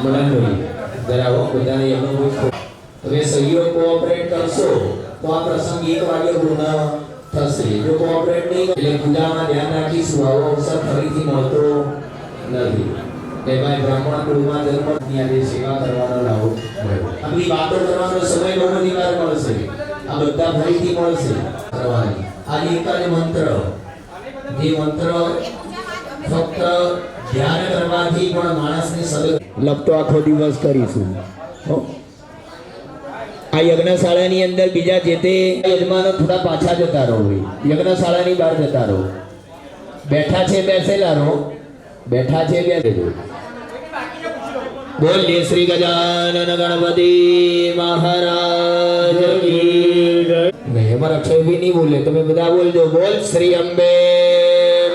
મનનભાઈ જરા બધાને એમનો કોઈ તમે સહયોગ કોઓપરેટ કરશો તો આ પ્રસંગ 1 વાગે પૂર્ણ થશે. જો કોઓપરેટ નહીં એટલે પૂજામાં ધ્યાન રાખીશું આવો અવસર ફરીથી મળતો નથી. ભાઈ બ્રાહ્મણ કુળમાં જન્મની આજે સેવા કરવાનો લાવો આપણી વાતો કરવાનો સમય બહુ બધી વાર મળશે. આ બધા ફરીથી મળશે કરવાની. આજે એક જ મંત્ર, જે મંત્ર ફક્ત ધ્યાન કરવાથી પણ માણસની સદગતિ લપતો આખો દિવસ કરીશું. આ યજ્ઞશાળાની અંદર બીજા જે તે યજમાનો થોડા પાછા જતા રહો. યજ્ઞશાળાની બહાર જતા રહો. બેઠા છે બેસેલા રહો. બેઠા છે બેસેલો. બોલ જય શ્રી ગજાનન ગણપતિ મહારાજ કી જય. એમાં અક્ષય ભી નહીં બોલે, તમે બધા બોલજો. બોલ શ્રી અંબે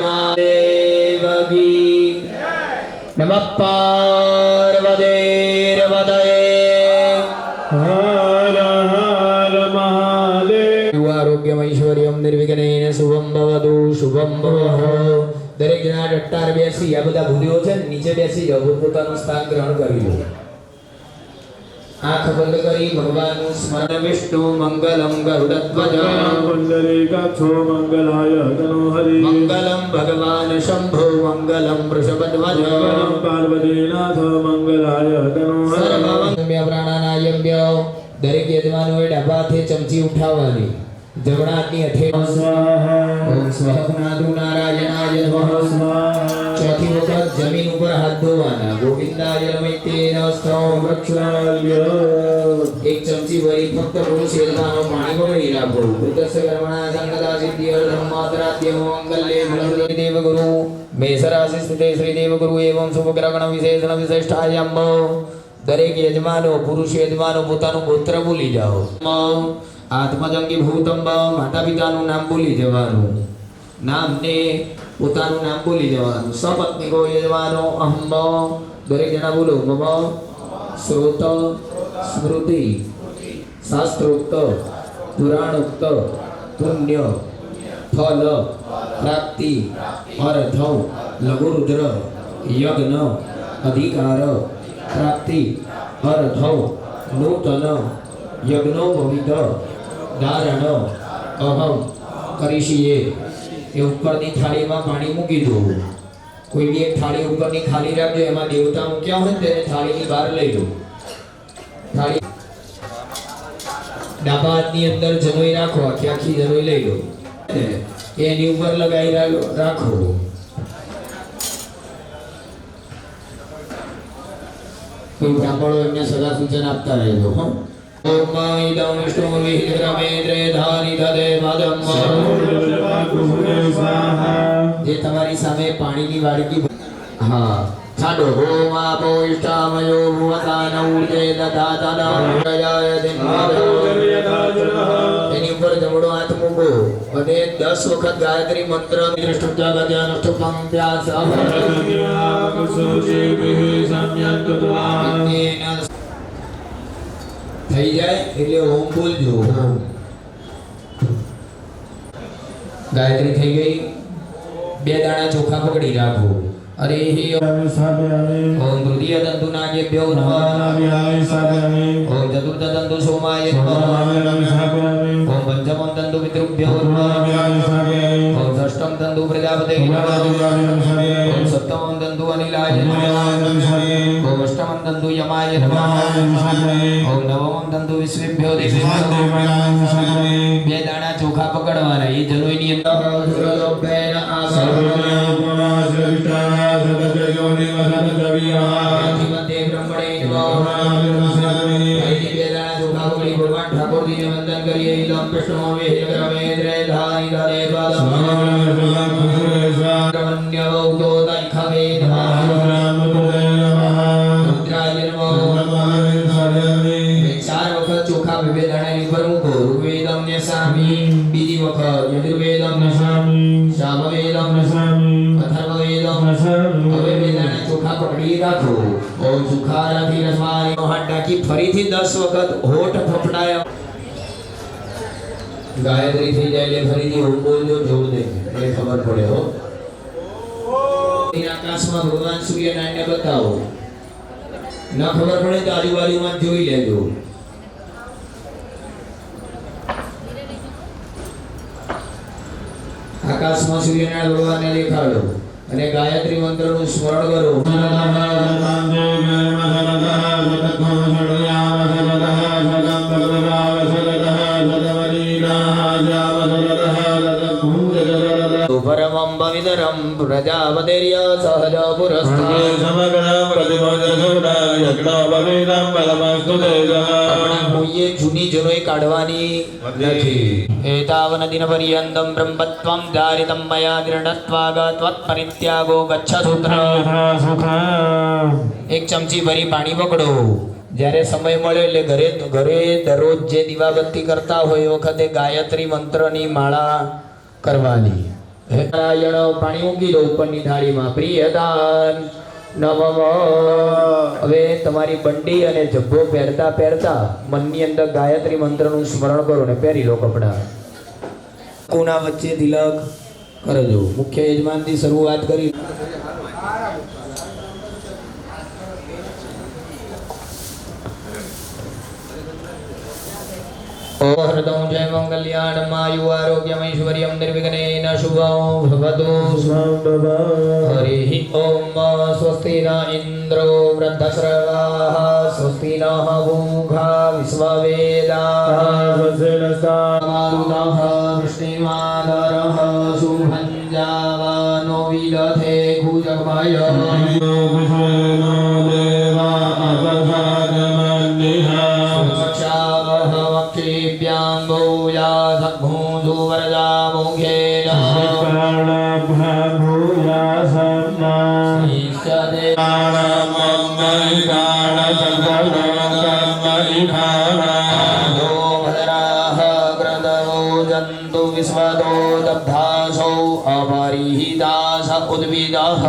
મહાદેવ કી નમઃ પાર્વતી આરોગ્યમ ઐશ્વર્યમ નિર્વિઘ્નેન શુભમ ભવતુ શુભમ ભવઃ. દરેક જણા ડટ્ટાર બેસી, આ બધા ભૂદેવો છે ને નીચે બેસી જાઓ, પોતાનું સ્થાન ગ્રહણ કરી લો. આંખ બંધ કરી ભગવાનનું સ્મરણ. વિષ્ણુ મંગલમ ગરુડધ્વજ પુંડરીકાક્ષો મંગલાય તનોહરી મંગલમ ભગવાન શંભો મંગલમ વૃષભધ્વજ મંગલમ પાર્વતીનાથ મંગલાય તનોહરી સર્વમંગલ્ય પ્રાણાનાયમ્ય. દરેક યજમાનોએ ડાબાથી ચમચી ઉઠાવવાની. જમણા હાથની હથે સ્વાહા. ઓમ સ્વાહનાદુ નારાયણાય નમઃ સ્વાહા. ચોથી વખત જમીન ઉપર હાથ ધોવાના. ગોવિંદાય નમઃ સ્તોમ વૃક્ષાલ્ય. એક ચમચી ભરી ફક્ત પુરુષ યજમાનો પાણી વળી રાખો. ઉદસ્ય કર્મણા સંગતા સિદ્ધિ ધર્માત્રાદ્ય મંગલ્ય મંગલ દેવગુરુ મેષરાશિ સ્થિતે શ્રી દેવગુરુ એવં શુભગ્રહણ વિશેષણ વિશિષ્ટાયમ. દરેક યજમાનો પુરુષ યજમાનો પોતાનું ગોત્ર બોલી જાઓ. આત્મજંગી ભૂતંબ. માતા પિતાનું નામ બોલી જવાનું. નામને પોતાનું નામ બોલી જવાનું. સપત્નીકો યજમાનો અહંબ. દરેક જણા બોલો. મમ શ્રોત સ્મૃતિ શાસ્ત્રોક્ત પુરાણોક્ત પુણ્ય ફલ પ્રાપ્તિ અર્થ લઘુરુદ્ર યજ્ઞ અધિકાર પ્રાપ્તિ અર્થ નૂતન યજ્ઞો ભવિત ધારણ અહમ કરીશીએ. એ ઉપરની થાળીમાં પાણી મૂકી દો. કોઈ બી એક થાળી ઉપરની ખાલી રાખજો. એમાં દેવતા મૂક્યા હોય ને તેને થાળીની બહાર લઈ લો. થાળી ડાબા હાથની અંદર જનોઈ રાખો. આખી આખી જનોઈ લઈ લો. એની ઉપર લગાવી રાખો. કોઈ બ્રાહ્મણો એમને સદા સૂચન આપતા રહેજો. ઓમ ઇદં વિષ્ણુ વિહિરમેન્દ્રે ધારી દદે મદમ. જે તમારી સામે પાણીની વાડકી. હા છાડો. ઓમ આપો ઇષ્ટામયો ભુવતાન ઉર્જે દધા તદા એની ઉપર જમણો હાથ મૂકો અને 10 વખત ગાયત્રી મંત્ર થઈ જાય એટલે ઓમ બોલજો. ગાયત્રી થઈ ગઈ. 2 દાણા ચોખા પકડી રાખો. અરે ઓમ તૃતીય તંતુ નાગેભ્યો નમઃ. ઓમ ચતુર્થ તંતુ સોમાય નમઃ. ઓમ પંચમ તંતુ પિતૃભ્યો નમઃ. ઓમ ષષ્ઠમ તંતુ પ્રજાપતે નમઃ. ઓમ સપ્તમમ તંતુ અનિલાય નમઃ. ઓમ અષ્ટમમ તંતુ યમાય નમઃ. ઓમ નવમમ તંતુ વિશ્વેભ્યો દેવેભ્યો. 2 દાણા ચોખા પકડવાના. એ જનોઈની અંદર વંદન કરીએ. વિષ્ણુ વિહિરમેન્દ્રે ધારી દદે ચાર વખત ચોખા 2 દાણાની ઉપર મૂકો. ઋગ્વેદમ ન્યસામી. બીજી વખત યજુર્વેદમ નસામી. સામવેદમ નસામી. અથર્વવેદમ નસામી. હવે 2 દાણા ચોખા પકડી રાખો. ઓમ સુખારાથી રસમારી. હાથ ઢાંકી ફરીથી 10 વખત હોઠ ફફડાયા. ગાયત્રી થઈ જાય એટલે ફરીથી ઓમ બોલજો. જોર દે એટલે ખબર પડે. હો આકાશમાં ભગવાન સૂર્યનારાયણને બતાવો. ન ખબર પડે તો આજુબાજુમાં જોઈ લેજો. આકાશમાં સૂર્યનારાયણ ભગવાનને દેખાડો અને ગાયત્રી મંત્રનું સ્મરણ કરો. પરમં પવિत्रं પ્રજાપતિર્ય સહજ પુરસ્કાર સમગ્રં પ્રતિભોજસુડા યજ્ઞોપવિતં બલમસ્તુતે આપણા કોઈએ જૂની જનોઈ કાઢવાની નથી. એતાવન દિન પર્યંતમ બ્રહ્મત્વં ધારિતં મયા ગૃઢત્વાગ ત્વત્પરિત્યાગો ગચ્છ સૂત્ર. એક ચમચી ભરી પાણી પકડો. જ્યારે સમય મળ્યો એટલે ઘરે દરરોજ જે દીવાબત્તી કરતા હોય એ વખતે ગાયત્રી મંત્રની માળા કરવાની. નારાયણ પાણી મૂકી દો ઉપરની થાળીમાં. પ્રિયદાન નમઃ. હવે તમારી બંડી અને જબ્બો પહેરતા પહેરતા મનની અંદર ગાયત્રી મંત્રનું સ્મરણ કરો ને પહેરી લો કપડાં. કોના વચ્ચે તિલક કરજો. મુખ્ય યજમાનથી શરૂઆત કરી. હૃદં જય મંગલ્યાણં આયુ આરોગ્યમૈશ્વર્યં નિર્વિઘ્નેન શુભં ભવતુ. હરિ ઓમ. સ્વસ્તિ ન ઇન્દ્રો વૃદ્ધશ્રવાઃ સ્વસ્તિ નઃ પૂષા વિશ્વવેદાઃ સ્વસ્તિ નસ્તામારુતઃ વૃષ્ટિમાતરઃ શુભં જાવાનો વિદધે ભુજગમય. विश्वतो दब्धासौ अपरिहितास उद्भिदः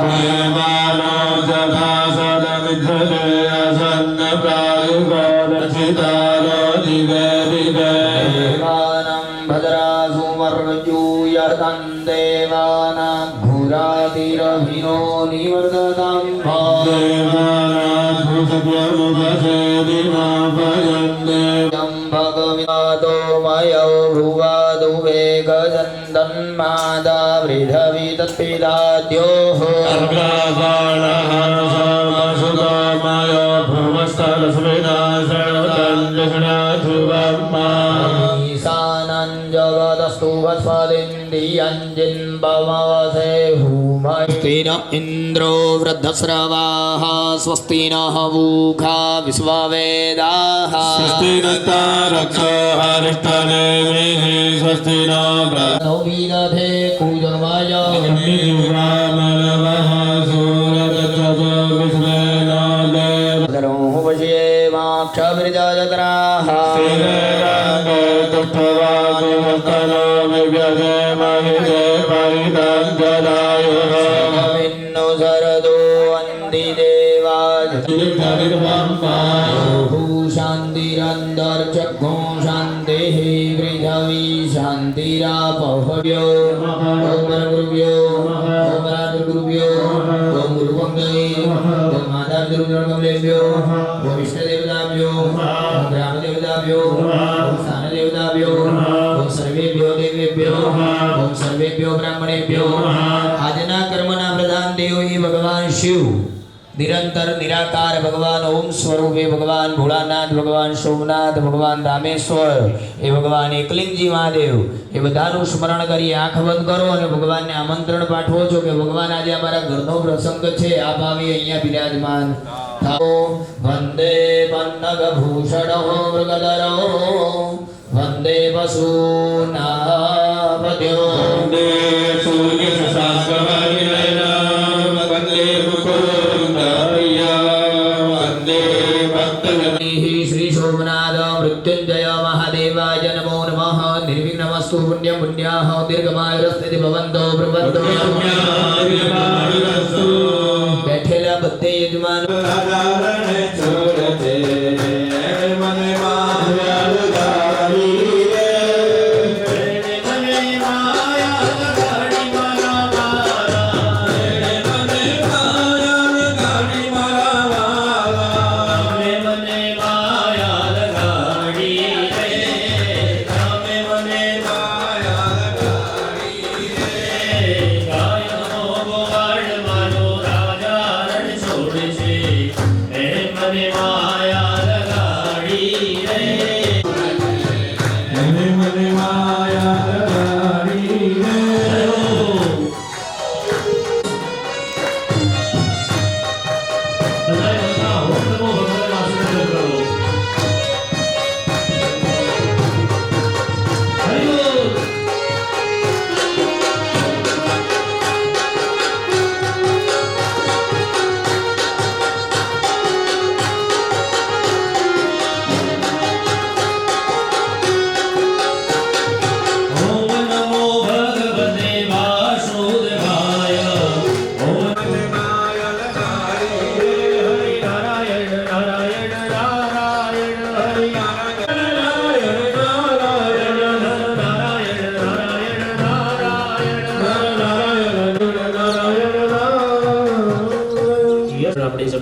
देवानां भद्रासु मर्जूयतं देवानां घुरातिरभिनो निवर्ततां भगवितो मयो भ्रुवादु वेगजन्दन्मादा वृधवि तत्पिदाद्योः अर्ग्रासाणः ईशानं जगदस्तु वत्सलिन्द्रियञ्जिन्बमवसे भूमस्ति न इन्द्रो वृद्धश्रवाः स्वस्ति नः पूषा विश्ववेदाः स्वस्ति नस्तारक्षो हरिष्ठनेमिः स्वस्ति नो विदधे कूजमय क्षभिर्जयत्राः विन्नो शरदो वन्दि देवाय शान्तिरन्तर्चक्षु शान्तिः पृथिवी शान्तिरापभ्यो ॐ गुरुभ्यो ॐ राजगुरुभ्यो ॐ गुरुवङ्गये ॐ मातापितृगुरुकमलेभ्यो ॐ इष्टदेवताभ्यो ॐ ग्रामदेवताभ्यो ॐ स्थानदेवताभ्यो ॐ सर्वेभ्यो देवेभ्यो ॐ सर्वेभ्यो ब्राह्मणेभ्यो આજના કર્મના પ્રધાન દેવ એ ભગવાન શિવ નિરંતર નિરાકાર ભગવાન ઓમ સ્વરૂપે ભગવાન ભોળાનાથ ભગવાન સોમનાથ ભગવાન રામેશ્વર એ ભગવાન એકલિંગજી મહાદેવ એ બધાનું સ્મરણ કરી આંખ બંધ કરો અને ભગવાનને આમંત્રણ પાઠવો છો કે ભગવાન આજે અમારા ઘરનો પ્રસંગ છે આપ આવી અહીંયા બિરાજમાન થાઓ. વંદે પન્નગ ભૂષણો મૃગધરો વંદે પશુનાપત્યો વંદે સૂર્ય श्री सोमनाथ मृत्युंजय महादेवाय नमो नमः. निर्विघ्नमस्तु पुण्यं पुण्याः दीर्घमायुरस्ते भवन्तो प्रबन्धो बैठेला बद्दे यजमान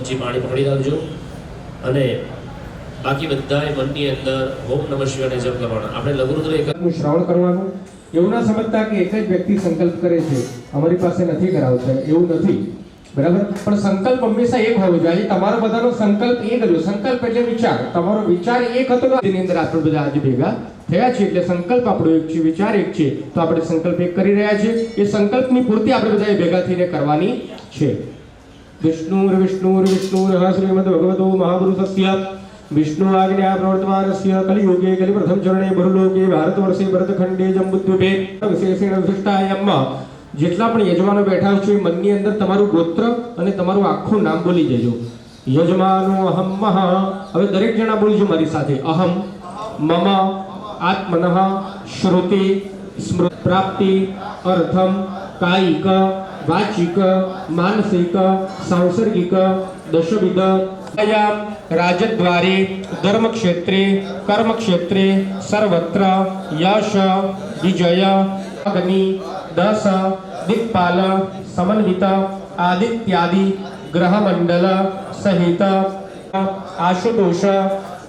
ચમચી પાણી પકડી રાખજો અને બાકી બધાએ મનની અંદર ઓમ નમઃ શિવાયને જપ કરવાના. આપણે લઘુરુદ્ર એક શ્રવણ કરવાનું. એવું ના સમજતા કે એક જ વ્યક્તિ સંકલ્પ કરે છે, અમારી પાસે નથી કરાવતા, એવું નથી. બરાબર? પણ સંકલ્પ હંમેશા એક હોવો જોઈએ. તમારો બધાનો સંકલ્પ એક જ. સંકલ્પ એટલે વિચાર. તમારો વિચાર એક હતો એની અંદર આપણે બધા આજે ભેગા થયા છે એટલે સંકલ્પ આપણો એક છે, વિચાર એક છે. તો આપણે સંકલ્પ એક કરી રહ્યા છીએ. એ સંકલ્પની પૂર્તિ આપણે બધાએ ભેગા થઈને કરવાની છે. વિષ્ણુર વિષ્ણુર વિષ્ણુર શ્રીમદ ભગવતો મહાપુરુષસ્ય વિષ્ણુ આજ્ઞા પ્રવર્તમાનસ્ય કલિયુગે કલિપ્રથમ ચરણે બહુલોકે ભારતવર્ષે ભરતખંડે જંબુદ્વીપે વિશેષેણ વિશિષ્ટાયામમાં જેટલા પણ યજમાનો બેઠા છો એ મનની અંદર તમારું ગોત્ર અને તમારું આખું નામ બોલી જજો. યજમાનો અહમ મહ. હવે દરેક જણા બોલજો મારી સાથે. અહમ મમ આત્મનઃ શ્રુતિ સ્મૃતિ પ્રાપ્તિ અર્થમ કાયિક વાચિક માનસિક સાંસર્ગિક દશવિધ રાજદ્વારે ધર્મક્ષેત્રે કર્મક્ષેત્રે સર્વત્ર યશ વિજય અગ્નિ દસ દિક્પાલ સમન્વિત આદિત્યાદિ ગ્રહમંડલ સહિત આશુતોષ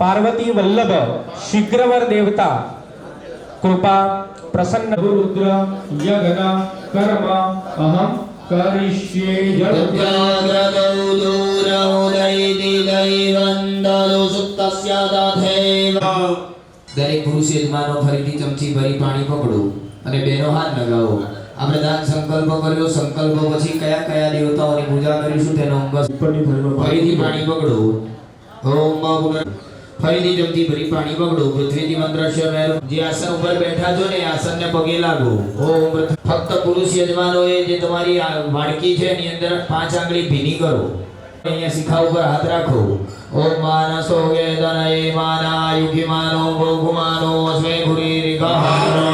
પાર્વતી વલ્લભ શીઘ્રવર દેવતા કૃપા પ્રસન્ન રુદ્ર યજ્ઞ કર્મ અહમ કરીષ્યે. દરેક પુરુષ યજમાનો ફરીથી ચમચી ભરી પાણી પકડો અને બેનો હાથ લગાવો. આપણે દાન સંકલ્પ કર્યો. સંકલ્પ પછી કયા કયા દેવતાઓની પૂજા કરીશું તેનો અંગ ફરીથી પાણી પકડો. ઓમ ફરીથી ચમચી ભરી પાણી પકડો. પૃથ્વીથી મંત્ર શમેર. જે આસન ઉપર બેઠા છો ને આસનને પગે લાગો. ઓમ. ફક્ત પુરુષ યજમાનોએ જે તમારી વાડકી છે એની અંદર 5 આંગળી ભીની કરો. અહીંયા શિખા ઉપર હાથ રાખો. ઓમ માનસો વેદનય માના યુગિમાનો ભોગુમાનો અસ્મે ગુરી રિગાહાનો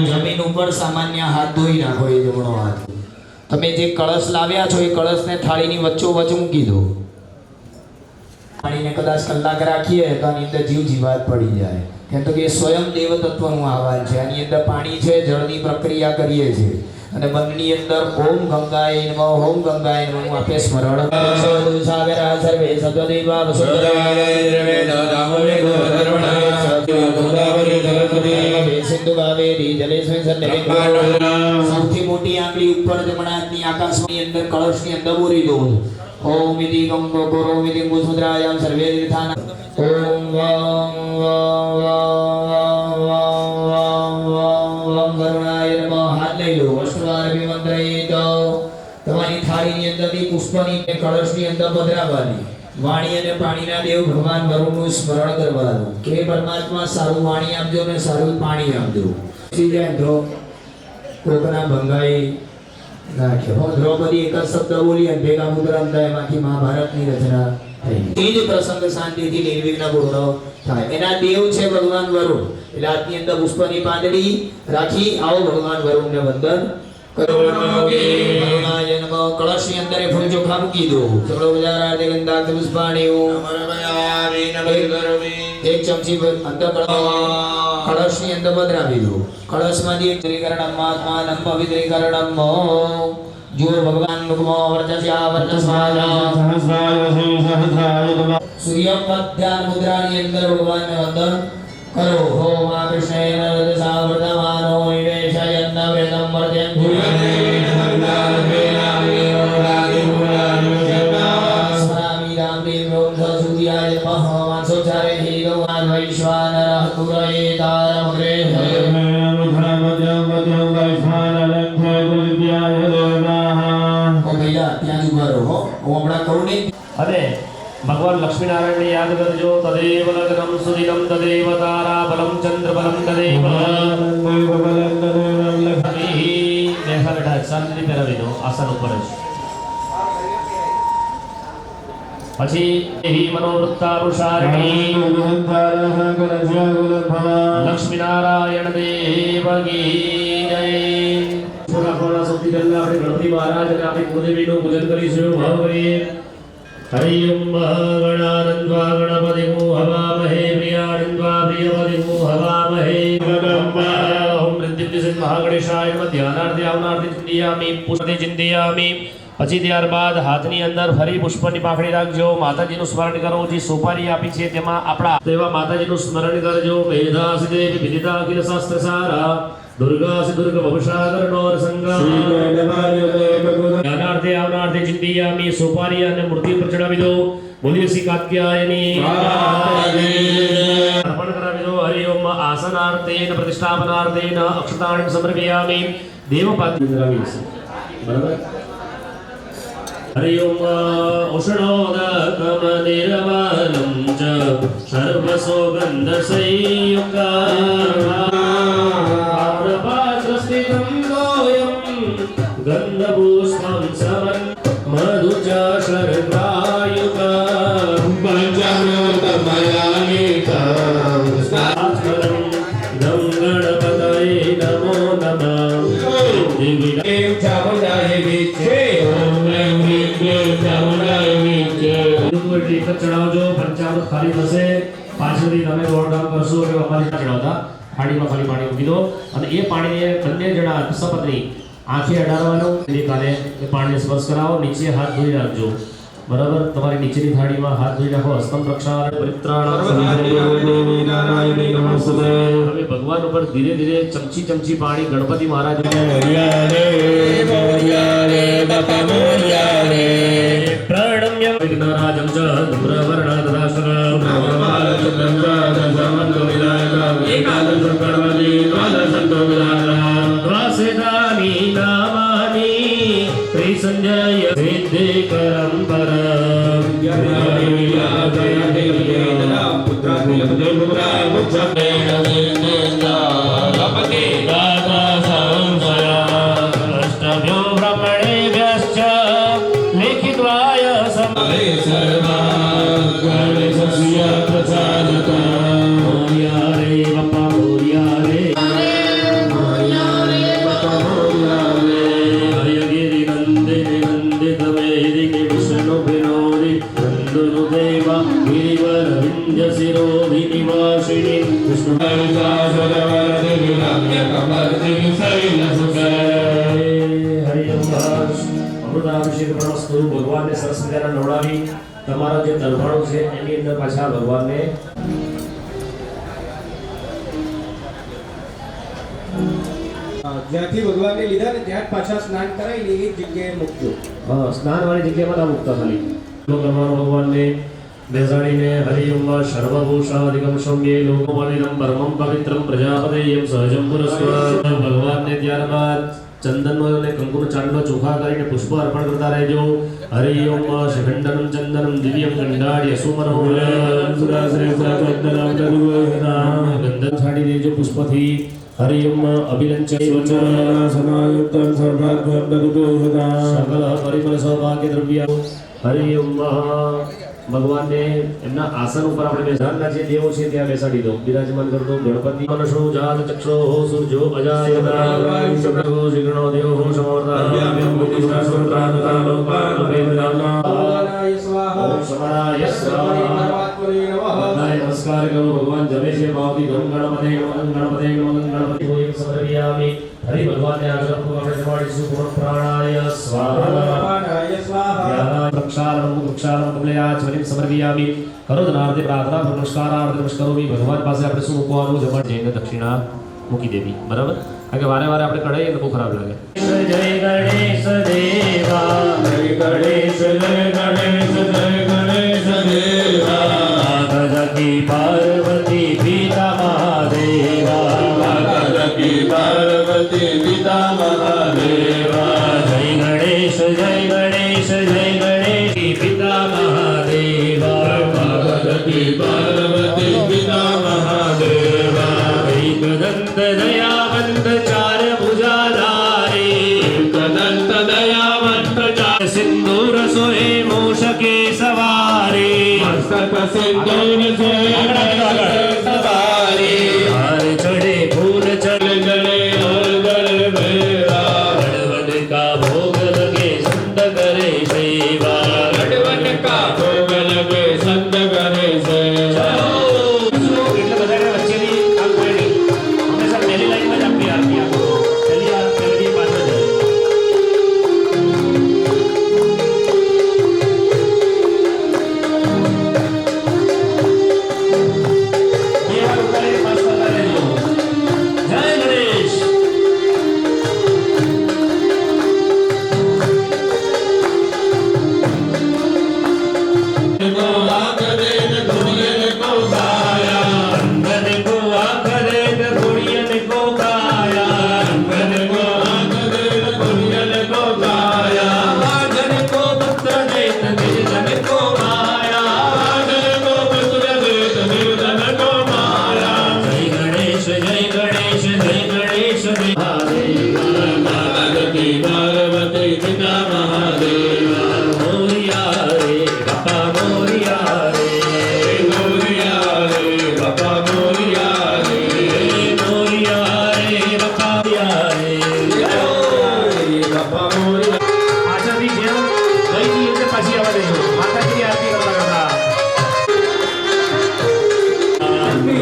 જમીન ઉપર સામાન્ય હાથ ધોઈ નાખો. એ જમણો હાથ. તમે જે કળશ લાવ્યા છો એ કળશને થાળીની વચ્ચોવચ્ચ મૂકી દો. પાણીને કદાચ કલાક રાખીએ તો આની અંદર જીવ જીવાત પડી જાય. કેમ તો કે સ્વયં દેવ તત્વનું આહવાન છે. આની અંદર પાણી છે, જળની પ્રક્રિયા કરીએ છીએ અને મનની અંદર ઓમ ગંગાય નમઃ ઓમ ગંગાય નમઃ આપે સ્મરણ. સાગર સર્વે સદ્વદેવા સિંધુ કાવેરી જલેસ્મિન સન્નિધિ. સૌથી મોટી આંગળી ઉપર જમણા હાથની આકાશની અંદર કળશની અંદર બોરી દો. ઓમ ઇતિ ગંગો ગોરો ઇતિ મુદ્રાયામ સર્વે તીર્થાન. ઓમ કરુણાય નમઃ. હાથ લઈ લો. અષ્ટવાર વિમંત્રયિત. તમારી થાળીની અંદરથી પુષ્પની કળશની અંદર પધરાવવાની. વાણી અને પાણીના દેવ ભગવાન વરુણનું સ્મરણ કરવાનું કે પરમાત્મા સારું વાણી આપજો ને સારું પાણી આપજો. કોકના ભંગાઈ નાખ્યો. દ્રૌપદી એક જ શબ્દ બોલી અને ભેગા મુદ્રણ થયા. એમાંથી મહાભારતની રચના થઈ. એ જ પ્રસંગ શાંતિથી નિર્વિઘ્ન પૂર્ણ થાય. એના દેવ છે ભગવાન વરુણ. એટલે હાથની અંદર પુષ્પની પાંદડી રાખી આવો ભગવાન વરુણને વંદન કરો. કરુણાય નમઃ. કળશની અંદર ફૂલ ચોખા મૂકી દો. સગળો બજારા તે ગંધાક્ષ પુષ્પાણી. એક ચમચી અંદર કળશની અંદર પધરાવી દો. કળશમાંથી એક ત્રિકરણમ આત્માનમ પવિત્રીકરણમ. જો ભગવાન મુખમો વર્ચસ્યા વર્ચસ્વાયા સૂર્ય ધ્યાન મુદ્રાની અંદર ભગવાનને વંદન કરો. ઓમ આ કૃષ્ણેન રજસા વર્તમાનો નિવેશયન્ન વેદમ વર્ધયન સ્મરામિ રામદેવ સૂર્યાય નમઃ. વાંસોચારે હિ ભગવાન વૈશ્વાનરઃ પુરયે તારમગ્રે. અને ભગવાન લક્ષ્મીનારાયણને યાદ કરજો. તદેવ લગ્નમ સુદિનમ તદેવ તારાબલમ ચંદ્રબલમ તદેવ બેઠા બેઠા શાંતિ પહેરાવી દો આસન ઉપર જ. પછી એવી મનોવૃત્તાનુસારિણી લક્ષ્મીનારાયણ દેવ કી જય. સૌથી પહેલા આપણે ગણપતિ મહારાજ અને આપણી કુળદેવીનું પૂજન કરીશું. ભાવ કરીએ. હરિ ઓમ ગણાનંદ્વા ગણપતિમો હવામહે પ્રિયાનંદ્વા પ્રિયપતિમો હવામહે. ઓમ પ્રદ્યુમ્ન મહાગણેશાય નમઃ ધ્યાનાર્થે આવનાર્થે ચિંતયામિ પુષ્પે ચિંતયામિ પછી ત્યારબાદ હાથની અંદર ફરી પુષ્પની પાંખડી રાખજો માતાજીનું સ્મરણ કરો જે સોપારી આપી છે તેમાં આપણા તેવા માતાજીનું સ્મરણ કરજો મેધાસી દેવી વિદિતા અખિલ શાસ્ત્ર સારા દુર્ગાસી દુર્ગ ભવસાગર નોર સંગા જ્ઞાનાર્થે આવનાર્થે ચિંતયામિ સોપારી અને મૂર્તિ પર ચડાવી દો બોલીએ શ્રી કાત્યાયની અર્પણ કરાવી દો હરિ ઓમ આસનાર્થેન પ્રતિષ્ઠાપનાર્થેન અક્ષતાણિ સમર્પયામિ દેવપાત્રી કરાવી છે બરાબર हरि ओम उष्णोदकम निर्मलं च सर्वसुगन्धसंयुक्तं लोयं गन्धपुष्पं समन् मधु च शर्करायुक्तं पञ्चामृतमयानिकं गं गणपतये नमो ચડાવજો પંચામૃત ખાલી થશે પાછળથી તમે દોડધામ કરશો કે અમારી ચડાવતા થાળીમાં ખાલી પાણી મૂકી દો અને એ પાણીને બંને જણા સપત્ની આંખે અડાડવાનું કાલે એ પાણીને સ્પર્શ કરાવો નીચે હાથ ધોઈ રાખજો બરાબર તમારી નીચેની થાળીમાં હાથ ધોઈ રાખો હસ્તમ પ્રક્ષાળ પરિત્રાણ હવે ભગવાન ઉપર ધીરે ધીરે ચમચી પાણી ગણપતિ મહારાજ પ્રણમ્ય વિઘ્નરાજં ચ ધૂમ્રવર્ણ તદાશરમ દ્વાસેતાની નામાની ત્રિસંજય સિદ્ધિકરં પરમ અષ્ટભ્યો બ્રહ્મણેભ્યશ્ચ લિખિત્વાય ભગવાનને સરસ મજાના નવડાવી તમારા જે તરફાણું છે એની અંદર પાછા ભગવાનને જ્યાંથી ભગવાનને લીધા ને ત્યાં પાછા સ્નાન કરાવીને એ જગ્યાએ મૂકજો હા સ્નાન વાળી જગ્યામાં ના મૂકતા ખાલી કરવાનું ભગવાનને બેસાડીને હરિ ઓમ સર્વભૂષાધિકમ સૌમ્યે લોકમાલિનમ પરમં પવિત્રમ પ્રજાપતેયમ સહજમ પુરસ્કાર ભગવાનને ત્યારબાદ ચંદનનો અને કંકુનો ચાંદલો ચોખા કરીને પુષ્પ અર્પણ કરતા રહેજો હરિ ઓમ શિખંડનમ ચંદનમ દિવ્યમ ગંડાડ્ય સુમનો ગંધન છાડી દેજો પુષ્પથી હરિ ઓમ અભિલંચ સમાયુક્તં સર્વાભ્યં દદુદોહતા સકલ પરિમલ સૌભાગ્ય દ્રવ્ય હરિ ઓમ ભગવાનને એમના આસન ઉપર આપણે બેસાડના જે દેવો છે ત્યાં બેસાડી દો બિરાજમાન કરી દો ગણપતિ મનસો જાત ચક્ષો સૂર્જો અજાયતા શિગણો દેવો સમવર્તા નમસ્કાર કરો ભગવાન જમે છે ભાવથી ગમ ગણપતે ગણપતે ગણપતિ સમર્પયામિ હરિ ભગવાનને આગળ આપણે જમાડીશું પૂર્ણ પ્રાણાય સ્વાહા પ્રક્ષાલનમ કમલયા ચવનિમ સમર્પયામિ કરોદનાર્થે પ્રાર્થના નમસ્કારાર્થે નમસ્કારોમિ ભગવાન પાસે આપણે શું મૂકવાનું જમણ જઈને દક્ષિણા મૂકી દેવી બરાબર કારણ કે વારે વારે આપણે કઢાઈએ તો બહુ ખરાબ લાગે જય ગણેશ દેવા જય ગણેશ દેવા માતા પાર્વતી પિતા મહાદેવા જય ગણેશ પિતા મહાદેવા પાર્વતી પિતા મહાદેવા એકદંત દયાવંત ચાર ભુજાધારે સિંદૂર સોએ મૂષકે સવારે સિંદૂર સોએ સવારે હાર ચડે ફૂલ ચડ ગળે गणवट का भोग लगे संत करे सेवा गणवट का भोग लगे संत करे सेवा એટલે બધાને વચ્ચેની આંખ ખોલી હંમેશા પહેલી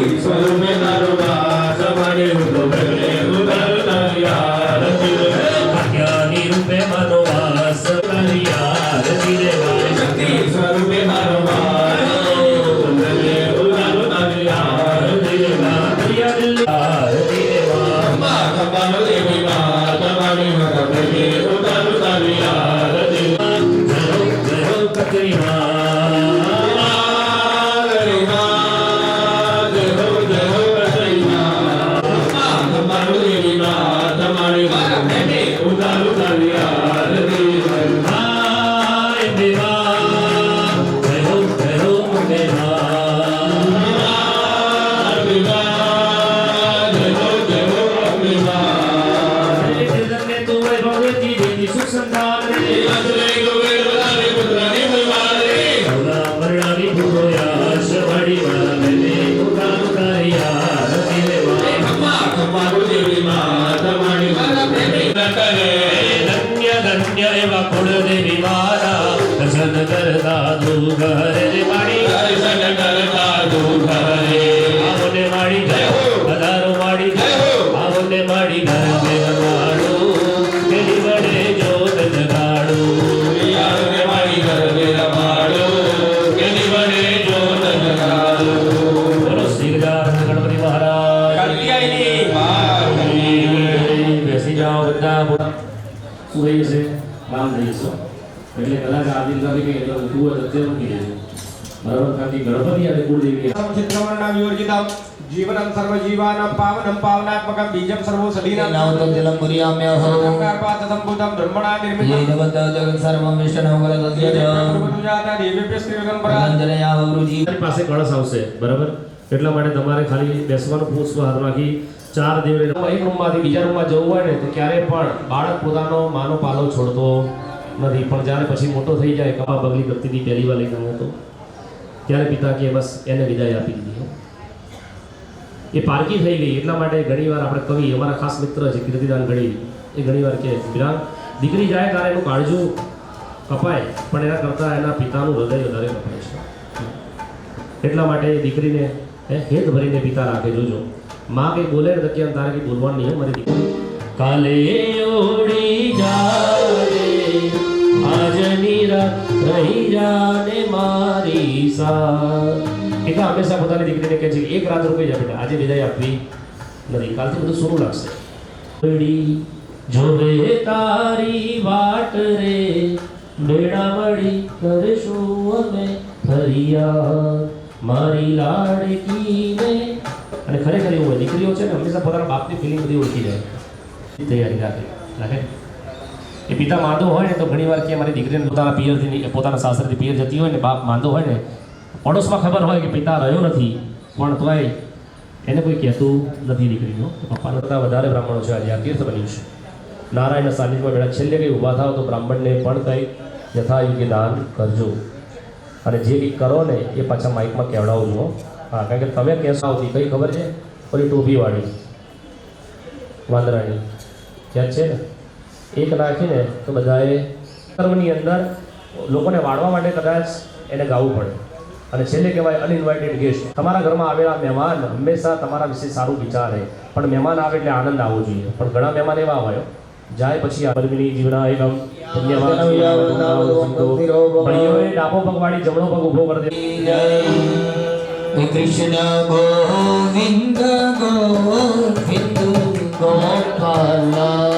સ્વરૂપે તારો વાસ મારે જ્ઞાની રૂપે મારો વાસ શક્તિ સ્વરૂપે મારો એટલે કદાચ આદિલ કરી કે એટલે ઊંધું હોય તો મૂકી દેજો બરાબર કાકી ગણપતિ અને કુળદેવી ચિત્રવર્ણના વિવર્જિતમ જીવનમ સર્વજીવાનાં પાવનમ પાવનાત્મકમ બીજમ સર્વો સદીનાં નાવતમ જલમ પુર્યામ્યહો ઓંકારપાત સંભૂતમ બ્રહ્મણા નિર્મિતમ યેનવત જગત સર્વં વિષ્ણુ વરદસ્ય પૂજાતા દેવેભ્ય શ્રીરંગમ પરા પરાંજલયા વૃજી તમારી પાસે કળશ આવશે બરાબર એટલા માટે તમારે ખાલી બેસવાનું પુષ્પ હાથ રાખી ચાર દેવને એક રૂમમાંથી બીજા રૂમમાં જવું હોય ને તો ક્યારે પણ બાળક પોતાનો માનો પાલો છોડતો નથી પણ જ્યારે પછી મોટો થઈ જાય કમા બગલી કરતી પહેલી વાર લઈ ગયો હતો ત્યારે પિતા કે બસ એને વિદાય આપી દીધી એ પારકી થઈ ગઈ એટલા માટે ઘણીવાર આપણે કવિ અમારા ખાસ મિત્ર છે કીર્તિદાન ગઢવી એ ઘણીવાર કહે વિરામ દીકરી જાય ત્યારે એનું કાળજું કપાય પણ એના કરતાં એના પિતાનું હૃદય વધારે કપાય છે એટલા માટે દીકરીને હેત ભરીને પિતા રાખે જોજો માં કંઈ બોલે ને તો કેમ તારે કંઈ બોલવાનું નહીં મારી દીકરી કાલે ઓડી જારે આજની રાત રહી જાને મારી સા પિતા હંમેશા પોતાની દીકરીને કહે છે કે એક રાત રૂપી જાય બેટા આજે વિદાય આપવી નથી કાલથી બધું સોનું લાગશે જોવે તારી વાટ રે બેડા મળી કરશું અમે ફરિયાદ મારી લાડકીને અને ખરેખર એવું હોય દીકરીઓ છે ને હંમેશા પોતાના બાપની ફિલિંગ બધી ઓળખી જાય તૈયારી રાખે એ પિતા માંદો હોય ને તો ઘણીવાર કે મારી દીકરીને પોતાના પિયરથી પોતાના સાસરથી પિયર જતી હોય ને બાપ માંદો હોય ને પડોશમાં ખબર હોય કે પિતા રહ્યો નથી પણ તોય એને કોઈ કહેતું નથી દીકરીનો પપ્પાના કરતાં વધારે બ્રાહ્મણો છે આજે આ તીર્થ બન્યું છે નારાયણના સાનિધ્યમાં બેઠા છેલ્લે કંઈ ઊભા થાવ તો બ્રાહ્મણને પણ કંઈ યથાયોગ્ય દાન કરજો અને જે કંઈક કરો ને એ પાછા માઇકમાં કહેવડાવજો હા કારણ કે તમે કહેશો આવતી કઈ ખબર છે ઓલી ટોપીવાળી વાંદરાની ખ્યાલ છે ને એક નાખીને તો બધાએ કર્મની અંદર લોકોને વાળવા માટે કદાચ એને ગાવું પડે અને છેલ્લે કહેવાય અનઇન્વાઇટેડ ગેસ્ટ તમારા ઘરમાં આવેલા મહેમાન હંમેશા તમારા વિશે સારું વિચારે પણ મહેમાન આવે એટલે આનંદ આવવો જોઈએ પણ ઘણા મહેમાન એવા હોય જાય પછી પદ્મિની જીવના એકમ ભાઈઓએ ડાબો પગ વાળી જમણો પગ ઊભો કરી દે કૃષ્ણ ગોવિંદ ગોવિંદ ગોપાલા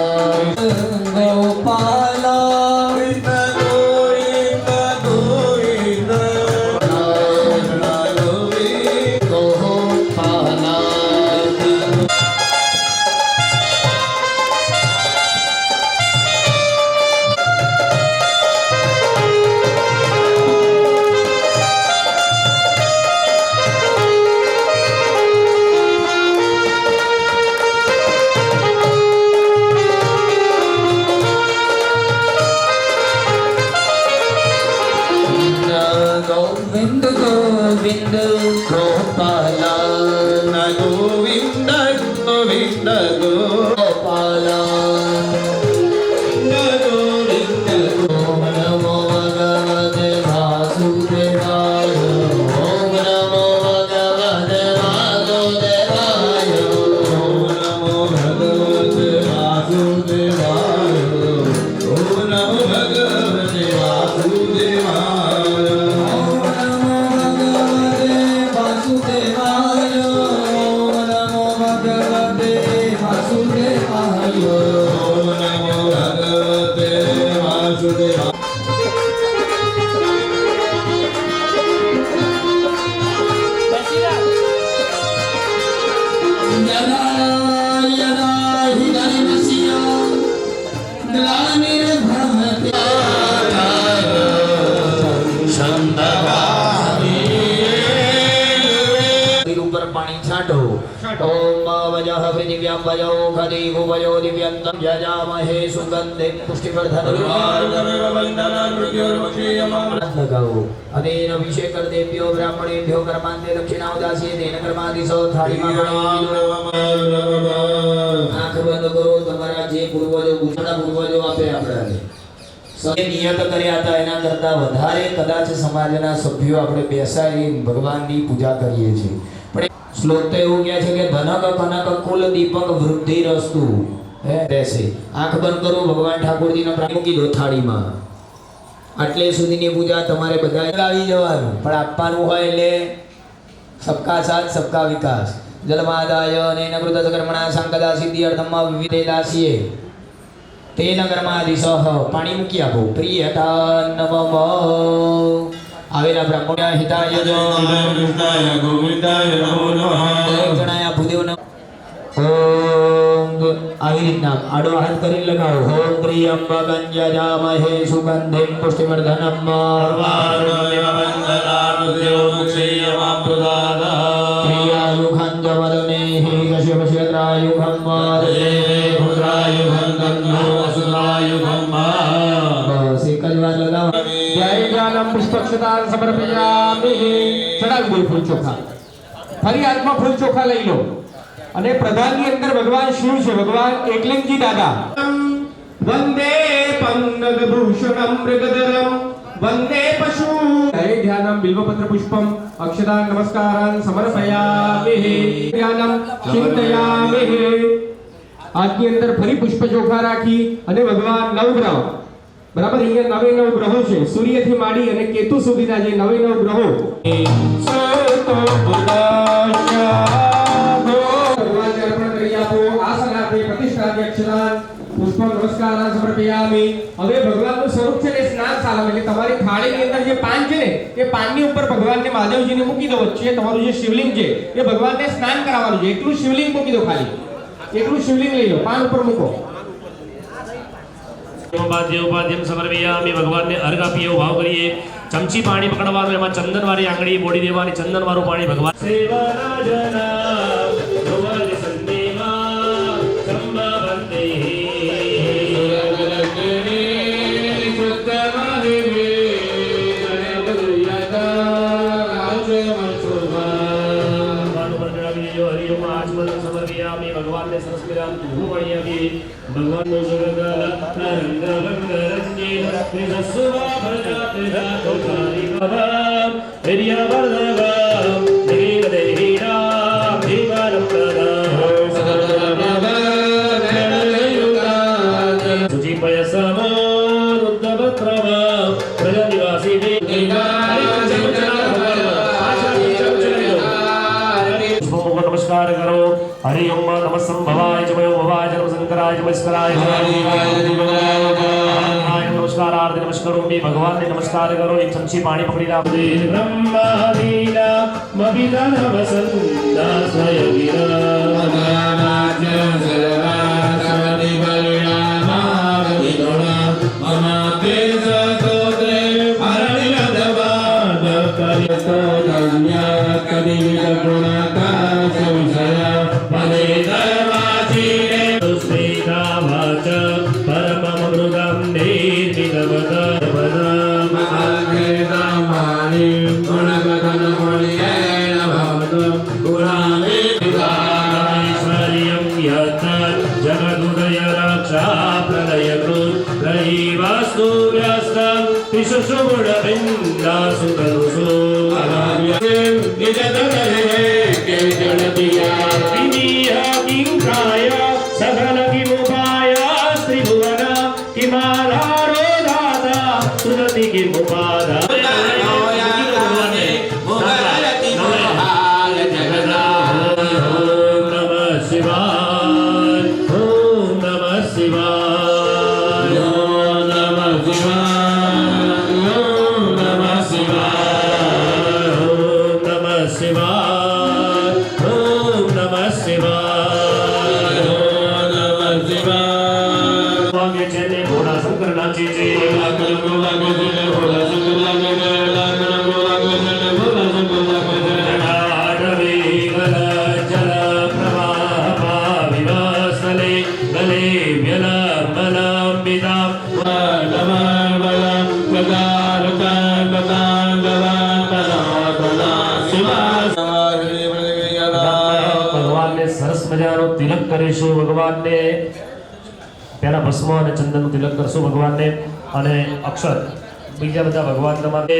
यदा यदा हि धर्मस्य ग्लानिर्भवति ऊपर पानी छाटो ओम वजह पृथिव्यां वजो खदेव वजो दिव्यन्तं यजामहे सुगन्धे पुष्टिवर्धनम् लगाओ अनेन अभिषेकर्तेभ्यो ब्राह्मणेभ्यो कर्मान्ते दक्षिणावदास्ये तेन कर्मादिसो थाळीમાં આંખ બંધ કરો તમારા જે પૂર્વજો પૂછના પૂર્વજો આપે આપણાને સૌએ નિયત કર્યા હતા એના કરતા વધારે કદાચ સમાજના સભ્યો આપણે બેસાડી ભગવાનની પૂજા કરીએ છીએ પણ શ્લોક તો એવું કહે છે કે ધનક કનક કુલ દીપક વૃદ્ધિ રસ્તુ હે રહેશે આંખ બંધ કરો ભગવાન ઠાકોરજીનો પ્રાણ મૂકી દો થાળીમાં આટલે સુધીની પૂજા તમારે બધાએ આવી જવાનું પણ આપવાનું હોય એટલે सबका साथ सबका विकास जलमादाय अनेन कृतकर्मणा संकदा सिद्धि अर्थम विविधेदास्ये तेन कर्मादिसह पाणी मूकी आपो प्रियता नमः आवेला ब्राह्मण हिताय गोविंदाय नमो नमः एक जणाया भूदेव नमः ओम આવી રીતના આડો હાથ કરીને લગાવો ઓમ ત્રિયંબકં યજામહે સુગંધિં પુષ્ટિવર્ધનમ ત્રિયાયુખં જવદને હિ કશ્યપશ્યત્રાયુખં બસ એક જ વાર લગાવો જય જ્ઞાનમ પુષ્પક્ષતાન સમર્પયામિ ચડાવી દો ફૂલ ચોખા ફરી હાથમાં ફૂલ ચોખા લઈ લો અને પ્રધાનની અંદર ભગવાન શિવ છે ભગવાન એકલિંગજી દાદા વંદે પંગદ ભૂષણમ મૃગધરમ વંદે પશુ હે ધ્યાનમ બિલ્વપત્ર પુષ્પમ અક્ષદાન નમસ્કારાન સમર્પયામિ ધ્યાનમ ચિંતયામિ આજની અંદર ફરી પુષ્પ ચોખા રાખી અને ભગવાન નવગ્રહ બરાબર અહીંયા નવે નવ ગ્રહો છે સૂર્યથી માંડી અને કેતુ સુધીના જે નવે નવ ગ્રહો સતો બુદાશા પુષ્પમ નમસ્કારાન સમર્પયામિ હવે ભગવાનનું સ્વરૂપ છે ને સ્નાનશાળામાં એટલે તમારી થાળીની અંદર જે પાન છે ને એ પાનની ઉપર ભગવાનને મહાદેવજીને મૂકી દો વચ્ચે તમારું જે શિવલિંગ છે એ ભગવાનને સ્નાન કરાવવાનું છે એટલું શિવલિંગ મૂકી દો ખાલી એટલું શિવલિંગ લઈ લો પાન ઉપર મૂકો ઉપાધ્યમ સમર્પયામિ ભગવાનને અર્ઘ આપીએ એવો ભાવ કરીએ ચમચી પાણી પકડવાનું એમાં ચંદન વાળી આંગળી બોડી દેવાની ચંદન વાળું પાણી ભગવાન भगवान ने सरस मिला तू बढ़िया की भगवान नो जगदा रंग रंग रंगे निजस्वा भरजाते जातो कारी कदा एरिया वरदगा नील देहीरा भीमारम कदा सदरमगा नलयुगा सुजी पयसमा रुद्रवत्रवा प्रजनिवासी देगा नमस्कार करो हरि ओम नमः संभवाय च मयो भवाय च नमः शंकराय च मस्कराय च नमस्कार आरती नमस्कारोमि भगवान ने नमस्कार करो एक चमची पानी पकड़ी ला ब्रह्मादीना मबिदन वसंता स्वयगिरा मगानाच सरवासवति परिणामा विदुना ममाते सतोत्रे अरणिलदवाद करितो धन्या कदिविद गुणता संशया पदे धर्माचीरे सुस्मिता वाच परममृगं निर्मितवदपदम् आग्रेतामानि गुणकथनमुनियेन भवतु गुणामेश्वर्यं यत् जगदुदय रक्षा प्रलयकृत् रयिवास्तु व्यस्तं विशुशुगुणबिन्दासु करुषु सघन किमुपाय त्रिभुवन किमाधारो दाता सुरति किमुपादा नमः शिवाय ओम नमः शिवाय ओम नमः शिवाय ओम नमः शिवाय ओम नमः शिवाय ओम ભગવાન ને સરસ મજાનો તિલક કરીશું. ભગવાન ને પેલા ભસ્મ અને ચંદન નું તિલક કરશું ભગવાન ને, અને અક્ષર બીજા બધા ભગવાન તમારે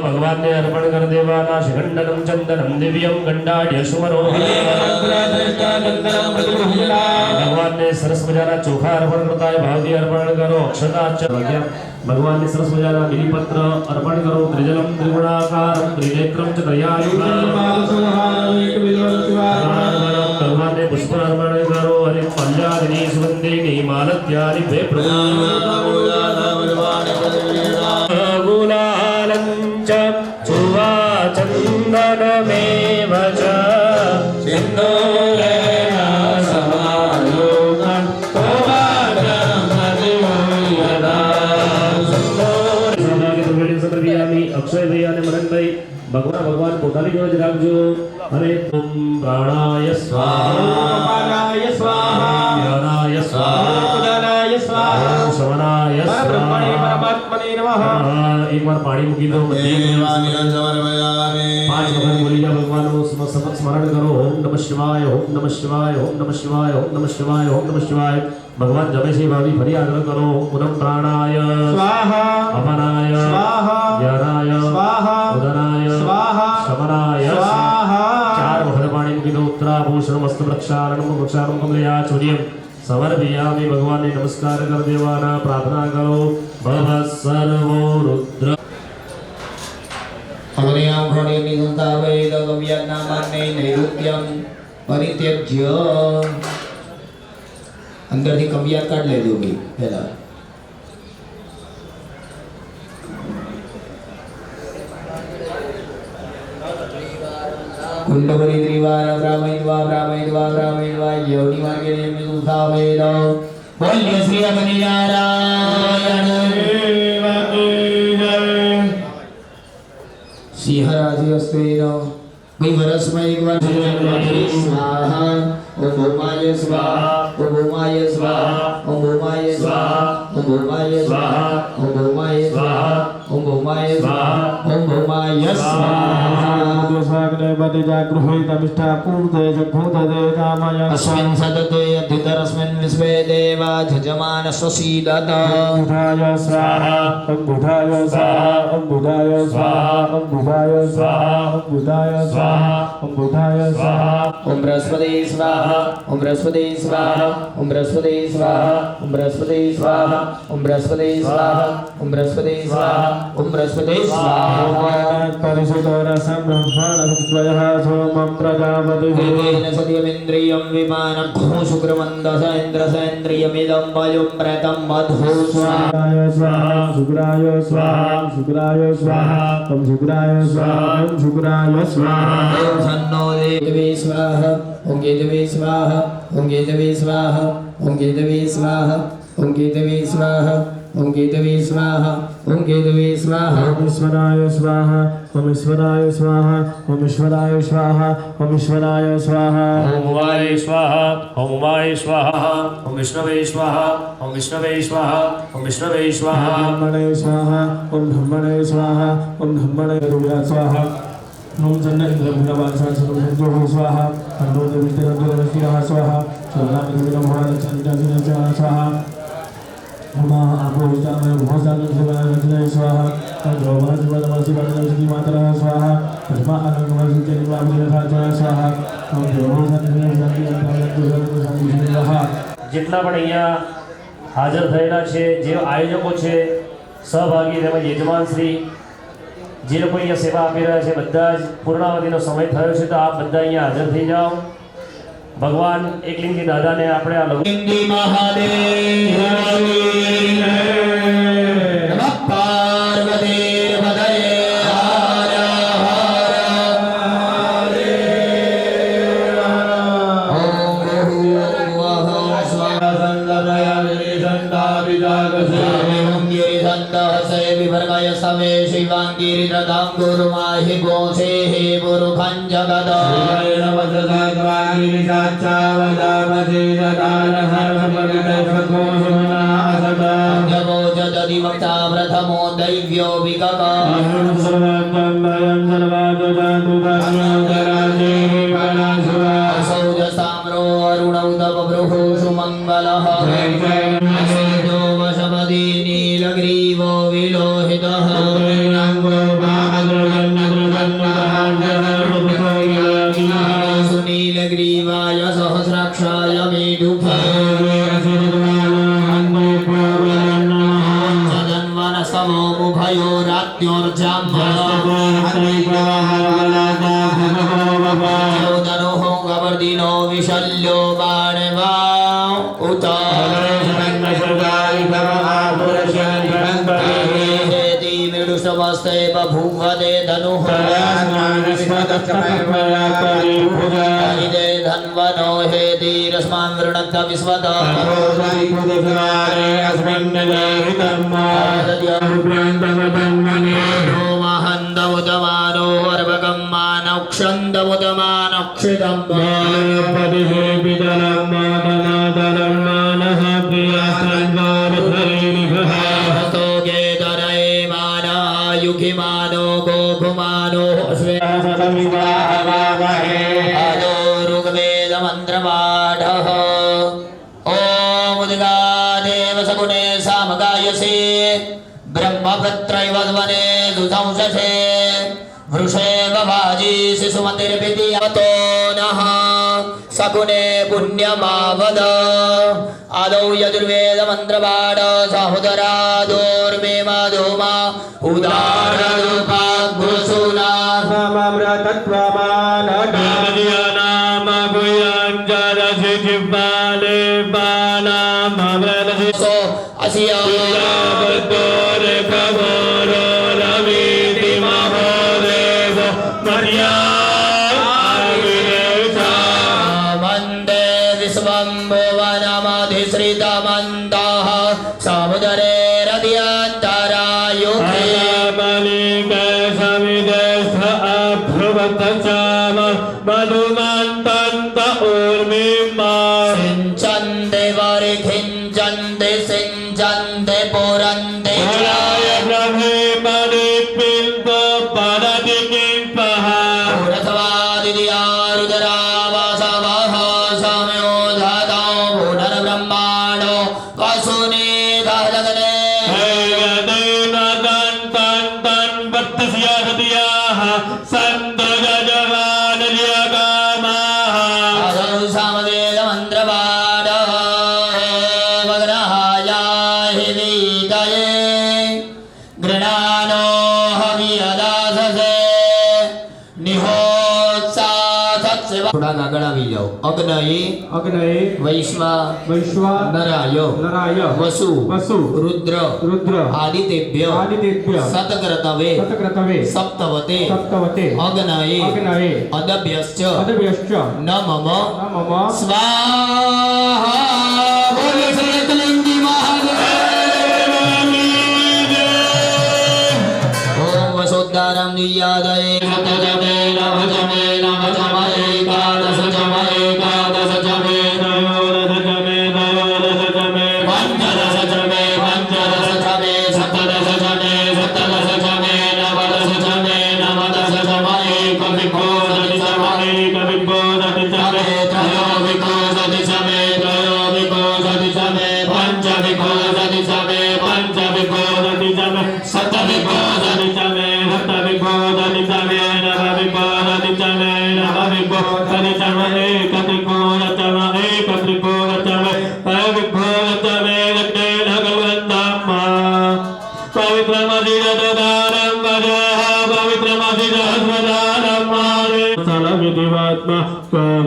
ભગવાન ને અર્પણ કરી દેવાના. શિખંડનમ ચંદનમ દિવ્યમ ગંડાઢ્ય ભગવાન ને સરસ મજાના ચોખા અર્પણ કરતા હોય, ભાવથી અર્પણ કરો. અક્ષતા ભગવાન ને સરસ મજાના બિલીપત્ર અર્પણ કરો. ત્રિજલમ ત્રિગુણાકારમ ત્રિનેત્રમ ચ ભગવાન ને પુષ્પ અર્પણ કરો. અને પલ્યાદિની સુગંધિની માલત્યાદિ ભે ગુલાલં ચ ચુવા ચંદનમેવ ચ સિંદૂરેણ સમાયોગં અક્ષયભાઈ અને મરણભાઈ ભગવાન પોતાની જોડે જ રાખજો. અને પ્રાણાય સ્વાહા જ્ઞાનાય સ્વાહા શ્રવણાય સ્વાહા. એકવાર પાણી મૂકી દો. 5 વખત બોલી જાઓ ભગવાનનું સ્મરણ કરો. ઓમ નમઃ શિવાય, ઓમ નમઃ શિવાય, ઓમ નમઃ શિવાય, ઓમ નમઃ શિવાય, ઓમ નમઃ શિવાય. ભગવાન જમે છે ભાવી ફરી આગ્રહ કરો. પુનઃ પ્રાણાય સ્વાહા, અપનાય સ્વાહા, જ્ઞાનાય સ્વાહા, ઉદનાય સ્વાહા, શમનાય સ્વાહા. 4 વખત પાણી મૂકી દો. ઉત્તરાભૂષણ મસ્ત પ્રક્ષાલનમ પ્રક્ષાલનમ કમલયા ચોર્યમ સમર્પયામિ. ભગવાનને નમસ્કાર કરી દેવાના. પ્રાર્થના કરો. ભવ સર્વો રુદ્ર અવનિયામ ઘોણીની સંતાવેદ ગવ્યનામાને નૈઋત્યમ પરિત્યજ્ય. અંદરથી કવિયાત કાઢ લેજો ભાઈ પહેલા. कुंडवरी त्रिवार ब्राह्मणवा ब्राह्मणवा ब्राह्मणवा योनि मार्गे मिथुतावेद. बोल्य श्री अग्नि नारायण सिंहराजि अस्तेन भाई वर्ष में एक बार स्वाहा. ओम भूमाय स्वाहा, ओम भूमाय स्वाहा, ओम भूमाय स्वाहा, ओम भूमाय स्वाहा, ओम भूमाय स्वाहा, ओम भूमाय स्वाहा, ओम भूमाय स्वाहा. अस्मिन् सदते अद्युतरस्मिन् विश्वे देवा जजमान स्वसीदत. बुधाय स्वाहा, ओम बुधाय स्वाहा, ओम बुधाय स्वाहा, ओम बुधाय स्वाहा, ओम बुधाय स्वाहा, ओम बुधाय स्वाहा. ओम बृहस्पति स्वाहा, ओम बृहस्पति स्वाहा, ओम बृहस्पति स्वाहा, ओम बृहस्पति स्वाहा, ओम बृहस्पति स्वाहा, ओम बृहस्पति स्वाहा, ओम बृहस्पति स्वाहा. परिशुद्धरसं ब्रह्मणस्त्वयः सोमं प्रजापतिः वेदेन सत्यमिन्द्रियं विमानघो शुक्रमन्दस इन्द्रसेन्द्रियमिदं वायुं प्रेतं मधु. शुक्राय स्वाहा, शुक्राय स्वाहा, शुक्राय स्वाहा, ओम शुक्राय स्वाहा, ओम शुक्राय स्वाहा. ओम सन्नो देवी स्वाहा, ओम केतवे स्वाहा, ओम केतवे स्वाहा, ओम केतवे स्वाहा, ओम केतवे स्वाहा, ओम केतवे स्वाहा, ओम केतवे स्वाहा. ओम ईश्वराय स्वाहा, ओम ईश्वराय स्वाहा, ओम ईश्वराय स्वाहा, ओम ईश्वराय स्वाहा. ओम उमाय स्वाहा, ओम उमाय स्वाहा, ओम विष्णवे स्वाहा, ओम विष्णवे स्वाहा, ओम विष्णवे स्वाहा. ब्रह्मणे स्वाहा, ओम ब्रह्मणे स्वाहा, ओम ब्रह्मणे स्वाहा. ओम चंद्र इंद्र भगवान स्वाहा, अंडोद विष्णु स्वाहा, स्वाहा स्वाहा. नमः आपोहितामय भोजानं शिवाय स्वाहा. द्रौपदी शिवाय मातरः स्वाहा. तस्मा अनंगमसिंचन स्वाहा. જેટલા પણ અહીંયા હાજર થયેલા છે, જે આયોજકો છે, સહભાગી તેમજ યજમાનશ્રી, જે લોકો અહીંયા સેવા આપી રહ્યા છે, બધા જ પૂર્ણાવધિનો સમય થયો છે, તો આપ બધા અહીંયા હાજર થઈ જાઓ. ભગવાન એકલિંગજી દાદાને આપણે આ લઘુ મહાદેવ નમઃ પાર્વતી પતયે હર હર મહાદેવ. ઓમ से विवर्गय सवे शिवांगिरिरदां गुरुमाहि गोसे हे पुरुखं जगद जगोजदिवक्ता प्रथमो दैव्यो विगत सौजसाम्रो अरुणौ तव बृहु सुमङ्गलः असौजो वशपदी नीलग्रीवो विलोहितः सुनीलग्रीवाय सहस्राक्षाय मेढुके जन्वनस्तमो मुभयो रात्योर्जाम्बरोहो गवर्दिनो विशल्यो बाणवा उत मृडुषवस्ते बभूवदे धनुः धन्वनो हेतिरस्मान् वृणक्त विश्वत महन्दमुदमानो अर्भकं मानक्षन्दमुदमानक्षितं युखिमानो गोघुमानो आदो ऋग्वेदमन्त्रपाठः ॐ उद्गादेव सगुणे सामगायसे ब्रह्मपुत्रैव ध्वने दुधंससे वृषेव भाजी शिशुमतिर्विद्यतो नः सगुणे पुण्यमावद आदौ यजुर्वेदमन्त्रपाठ सहोदरादोर्मे माधोमा उदाररूपाग्रसुना वन्दे विश्वं भुवनमधिश्रितमन्तः समुदरे रद्यन्तरायुखे सिञ्चन्ते वरिखिञ्चन्ते सिञ्चन्ते पुरन्ते थोड़ा આગળ આવી જાઓ અગ્નયે વૈશ્વા નરાય વસુ રુદ્ર આદિતેભ્ય સતક્રતવે સપ્તવતે અગ્નયે અદભ્યશ્ચ નમઃ સ્વાહા બોલો શ્રીકલિંગી મહાદેવ ઓમ વસોદ્ધારમ નિયાદયે સતજમે નવજમે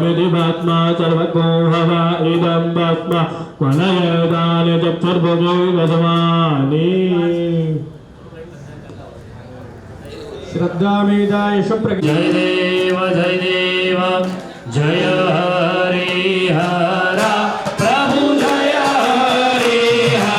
विधिवात्मा सर्वको हवा इदं भस्म वनयदानि चक्षुर्भुजो वसमानि श्रद्धामेधाय सुप्रज्ञ जय देव जय हरिहरा प्रभु जय हरिहरा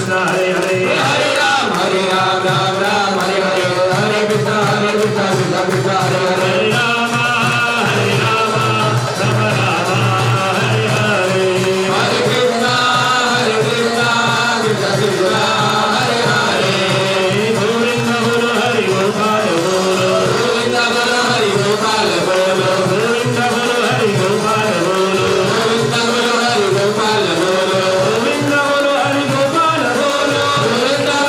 Krishna હરે હરે હરે રામ રામ રામ હરે હરે હરે કૃષ્ણ કૃષ્ણ કૃષ્ણ હરે હરે હરે રામ રામ રામ હરે હરે હરે કૃષ્ણ કૃષ્ણ કૃષ્ણ હરે હરે ગોવિંદ બોલો હરિ ગોપાલ બોલો ગોવિંદ બોલો હરિ ગોપાલ બોલો ગોવિંદ બોલો હરિ ગોપાલ બોલો ગોવિંદ બોલો હરિ ગોપાલ બોલો ગોવિંદ બોલો હરિ ગોપાલ બોલો ગોવિંદ બોલો હરિ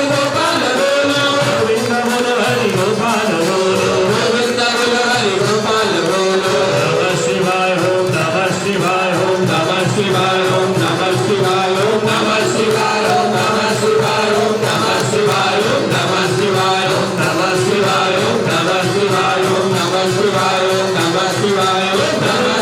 ગોપાલ બોલો ગોવિંદ બોલો હરિ ગોપાલ બોલો ગોવિંદ બોલો હરિ ગોપાલ બોલો નમઃ શિવાય ઓમ નમઃ શિવાય ઓમ નમઃ શિવાય ઓમ નમઃ શિવાય ઓમ નમઃ શિવાય ઓમ નમઃ શિવાય ઓમ નમઃ શિવાય ઓમ નમઃ શિવાય ઓમ નમઃ શિવાય ઓમ નમઃ શિવાય ઓમ નમઃ શિવાય ઓમ નમઃ શિવાય ઓમ નમઃ શિવાય ઓમ નમઃ શિવાય ઓમ નમઃ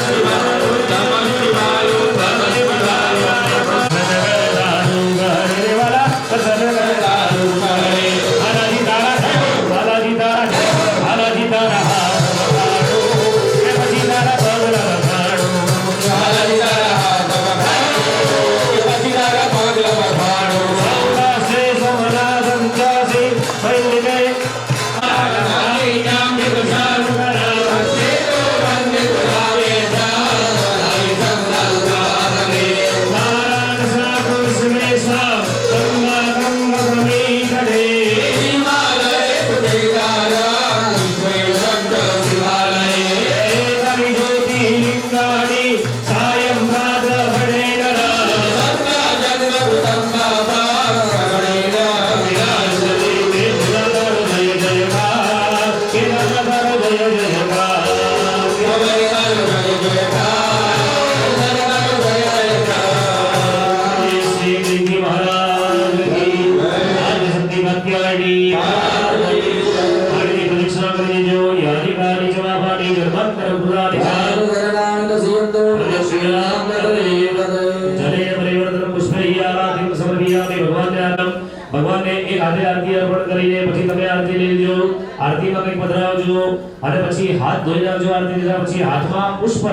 ભગવાન ને એક હાથે આરતી અર્પણ કરીને પછી તમે આરતી લઈ લેજો આરતીમાં કંઈક પધરાવજો અને પછી હાથ ધોઈ નાખજો આરતી લીધા પછી હાથમાં પુષ્પ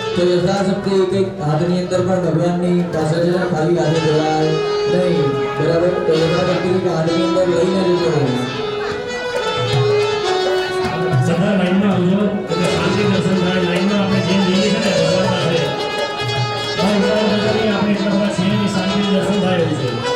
તો યથાશક્તિ કંઈક હાથની અંદર પણ ભગવાનની પાસે છે ખાલી હાથે જવાય નહીં બરાબર તો યથાશક્તિ કંઈક હાથની અંદર લઈને જજો સદા લાઈનમાં આવજો એટલે શાંતિ દર્શન થાય લાઈનમાં આપણે જેમ જઈએ છે ને ભગવાન પાસે આપણે એટલા બધા છીએ કે શાંતિ દર્શન થાય એવું છે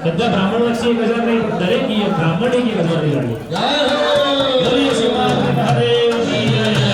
બધા બ્રાહ્મણ વચ્ચે એક હજાર નહીં દરેક બ્રાહ્મણ એક હજાર ની લાગે બોલીએ શ્રીમદ મહાદેવ કી જય.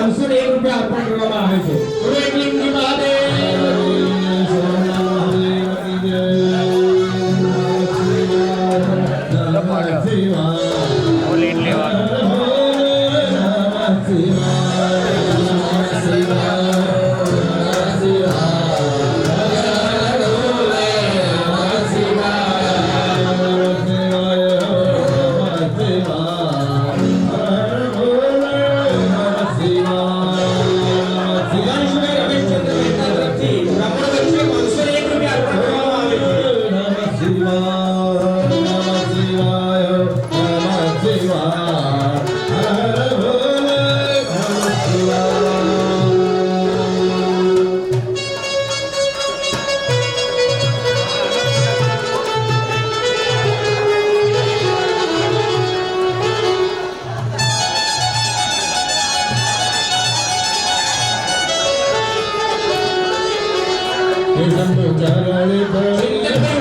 ₹501 અર્પણ કરવામાં આવે છે. બોલો એકલિંગજી મહાદેવ.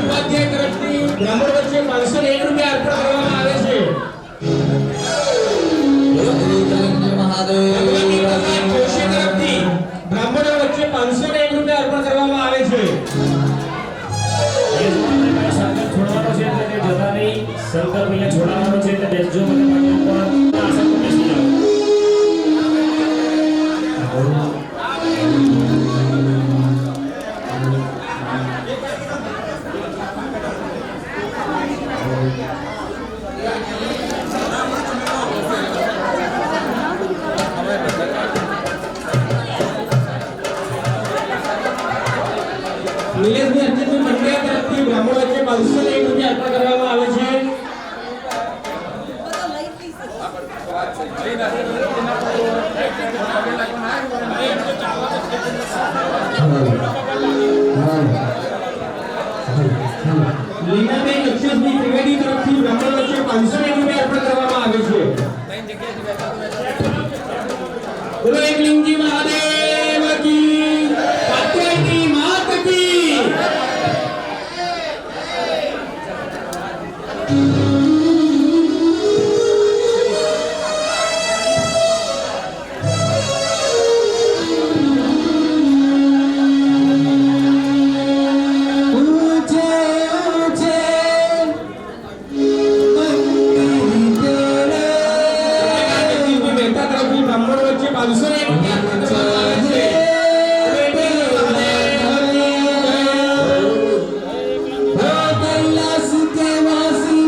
ઉપાધ્યાય તરફથી બ્રાહ્મણ વચ્ચે ₹501 અર્પણ કરવામાં આવે છે. જોશી તરફથી બ્રાહ્મણો વચ્ચે ₹501 અર્પણ કરવામાં આવે છે. સંકલ્પ છોડવાનો છે એટલે તે જતા નહીં. સંકલ્પ અહીંયા છોડાવવાનો છે એટલે બેસજો મને પણ આસન પર બેસી જાઓ. નિલેશભાઈ અર્જુનભાઈ મંડિયા તરફથી બ્રાહ્મણ વચ્ચે ₹501 અર્પણ કરવામાં આવે છે. લીનાબેન અક્ષરભાઈ ત્રિવેદી તરફથી બ્રાહ્મણ વચ્ચે ₹501 અર્પણ કરવામાં આવે છે. બોલો એકલિંગજી મહાદેવ કી, કાત્યાયની માત કી. મહેતા તરફથી બ્રાહ્મણ વચ્ચે ₹501 અર્પણ કરવામાં આવે છે. કૈલાસ કે વાસી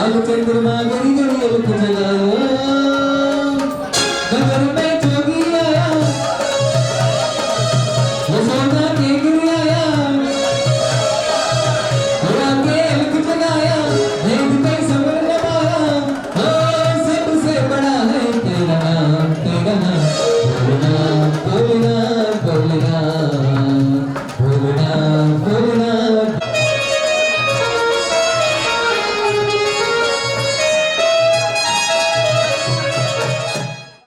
लाल चंद्रमा घड़ी घड़ी अलख जगाए